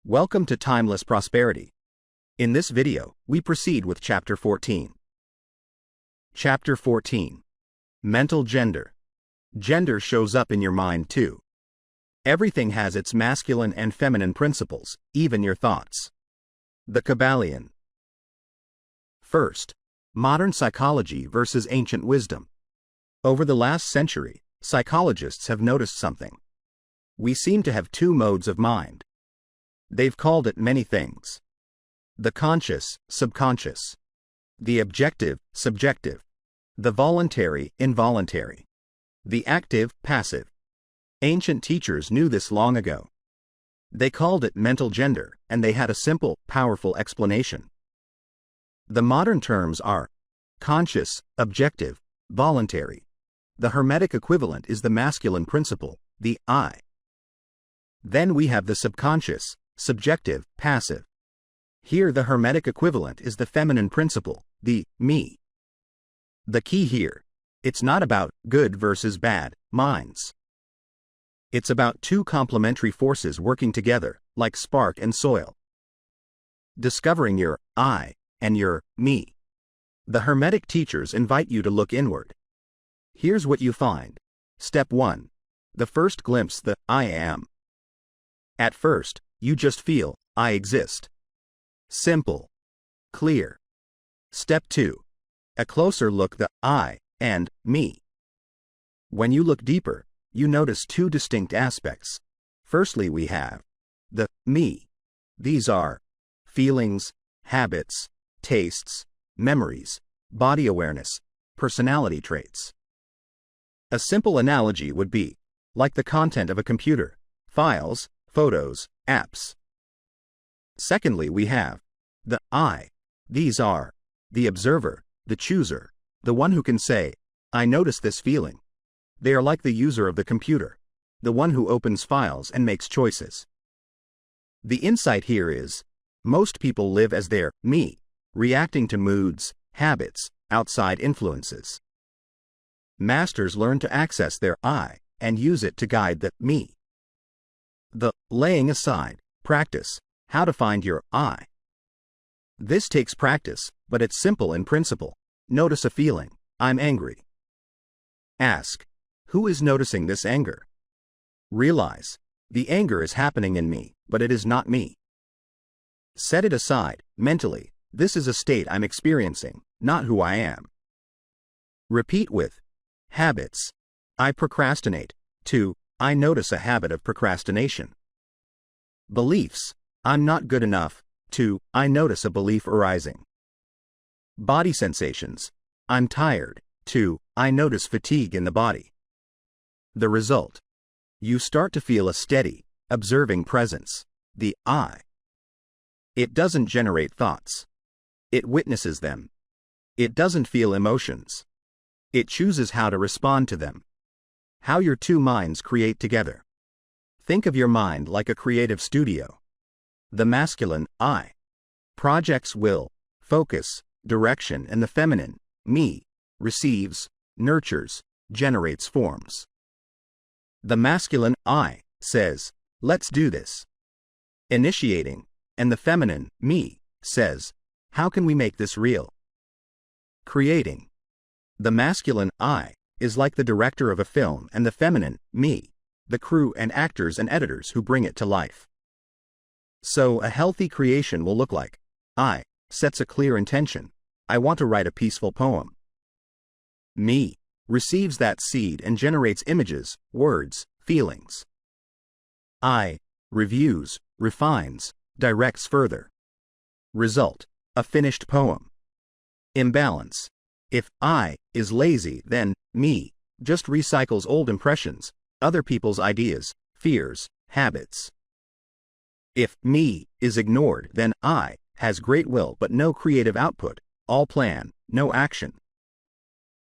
Welcome to Timeless Prosperity. In this video, we proceed with Chapter 14. Chapter 14. Mental Gender. Gender shows up in your mind too. Everything has its masculine and feminine principles, even your thoughts. The Kybalion. First, modern psychology versus ancient wisdom. Over the last century, psychologists have noticed something. We seem to have two modes of mind. They've called it many things. The conscious, subconscious. The objective, subjective. The voluntary, involuntary. The active, passive. Ancient teachers knew this long ago. They called it mental gender, and they had a simple, powerful explanation. The modern terms are conscious, objective, voluntary. The Hermetic equivalent is the masculine principle, the I. Then we have the subconscious, subjective, passive. Here the Hermetic equivalent is the feminine principle, the me. The key here, it's not about good versus bad minds. It's about two complementary forces working together, like spark and soil. Discovering your I and your me. The Hermetic teachers invite you to look inward. Here's what you find. Step 1. The first glimpse, the I am. At first, you just feel, I exist. Simple. Clear. Step 2. A closer look, the I and me. When you look deeper, you notice two distinct aspects. Firstly, we have the me. These are feelings, habits, tastes, memories, body awareness, personality traits. A simple analogy would be like the content of a computer, files, photos, apps. Secondly, we have the I. These are the observer, the chooser, the one who can say, I notice this feeling. They are like the user of the computer, the one who opens files and makes choices. The insight here is, most people live as their me, reacting to moods, habits, outside influences. Masters learn to access their I and use it to guide the me. The laying aside, practice, how to find your I. This takes practice, but it's simple in principle. Notice a feeling, I'm angry. Ask, who is noticing this anger? Realize, the anger is happening in me, but it is not me. Set it aside, mentally, this is a state I'm experiencing, not who I am. Repeat with habits. I procrastinate. 2. I notice a habit of procrastination. Beliefs. I'm not good enough. 2. I notice a belief arising. Body sensations. I'm tired. 2. I notice fatigue in the body. The result. You start to feel a steady, observing presence, the I. It doesn't generate thoughts. It witnesses them. It doesn't feel emotions. It chooses how to respond to them. How your two minds create together. Think of your mind like a creative studio. The masculine, I. Projects will, focus, direction, and the feminine, me, receives, nurtures, generates forms. The masculine, I, says, let's do this. Initiating, and the feminine, me, says, how can we make this real? Creating. The masculine, I, is like the director of a film, and the feminine, me, the crew and actors and editors who bring it to life. So a healthy creation will look like, I, sets a clear intention, I want to write a peaceful poem. Me, receives that seed and generates images, words, feelings. I, reviews, refines, directs further. Result, a finished poem. Imbalance. If I is lazy, then me just recycles old impressions, other people's ideas, fears, habits. If me is ignored, then I has great will but no creative output, all plan, no action.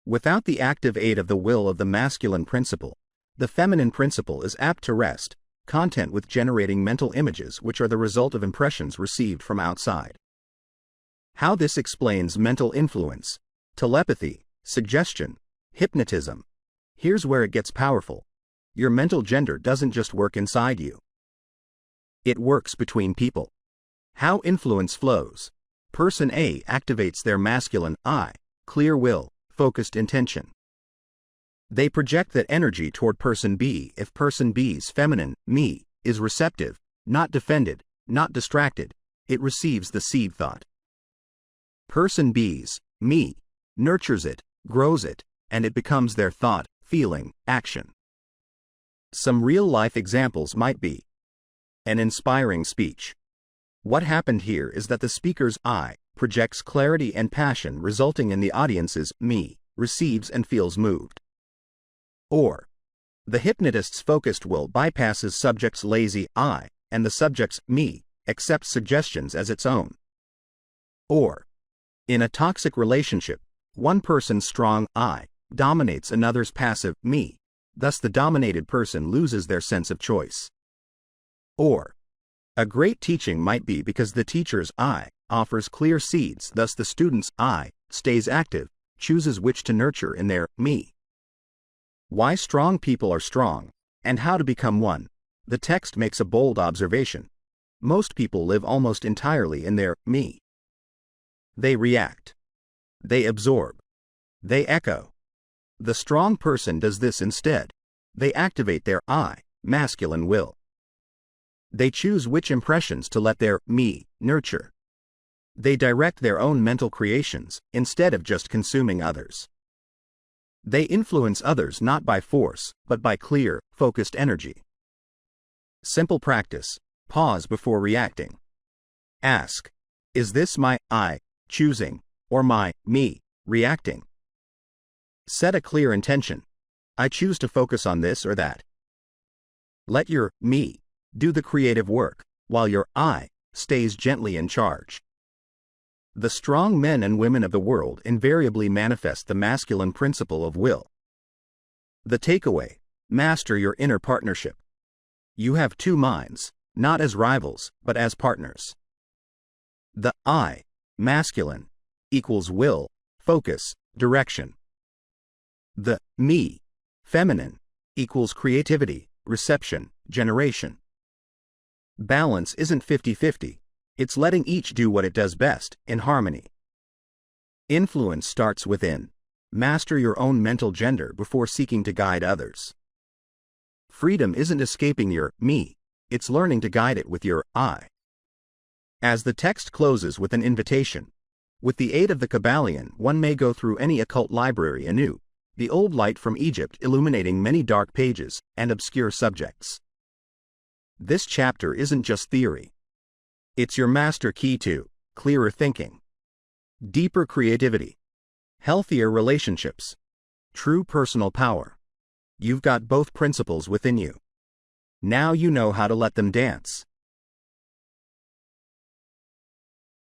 Without the active aid of the will of the masculine principle, the feminine principle is apt to rest, content with generating mental images which are the result of impressions received from outside. How this explains mental influence, telepathy, suggestion, hypnotism. Here's where it gets powerful. Your mental gender doesn't just work inside you. It works between people. How influence flows. Person A activates their masculine I, clear will, focused intention. They project that energy toward person B if person B's feminine, me, is receptive, not defended, not distracted, it receives the seed thought. Person B's, me, nurtures it, grows it, and it becomes their thought, feeling, action. Some real-life examples might be an inspiring speech. What happened here is that the speaker's I projects clarity and passion, resulting in the audience's me receives and feels moved. Or, the hypnotist's focused will bypasses subject's lazy I, and the subject's me accepts suggestions as its own. Or, in a toxic relationship, one person's strong I dominates another's passive me, thus the dominated person loses their sense of choice. Or, a great teaching might be because the teacher's I offers clear seeds, thus the student's I stays active, chooses which to nurture in their me. Why strong people are strong, and how to become one. The text makes a bold observation. Most people live almost entirely in their me. They react. They absorb. They echo. The strong person does this instead. They activate their I, masculine will. They choose which impressions to let their me nurture. They direct their own mental creations, instead of just consuming others. They influence others not by force, but by clear, focused energy. Simple practice. Pause before reacting. Ask, is this my I choosing, or my me reacting? Set a clear intention. I choose to focus on this or that. Let your me do the creative work, while your I stays gently in charge. The strong men and women of the world invariably manifest the masculine principle of will. The takeaway: master your inner partnership. You have two minds, not as rivals, but as partners. The I, masculine, equals will, focus, direction. The me, feminine, equals creativity, reception, generation. Balance isn't 50-50. It's letting each do what it does best, in harmony. Influence starts within. Master your own mental gender before seeking to guide others. Freedom isn't escaping your me, it's learning to guide it with your I. As the text closes with an invitation, with the aid of the Kybalion, one may go through any occult library anew, the old light from Egypt illuminating many dark pages and obscure subjects. This chapter isn't just theory. It's your master key to clearer thinking, deeper creativity, healthier relationships, true personal power. You've got both principles within you. Now you know how to let them dance.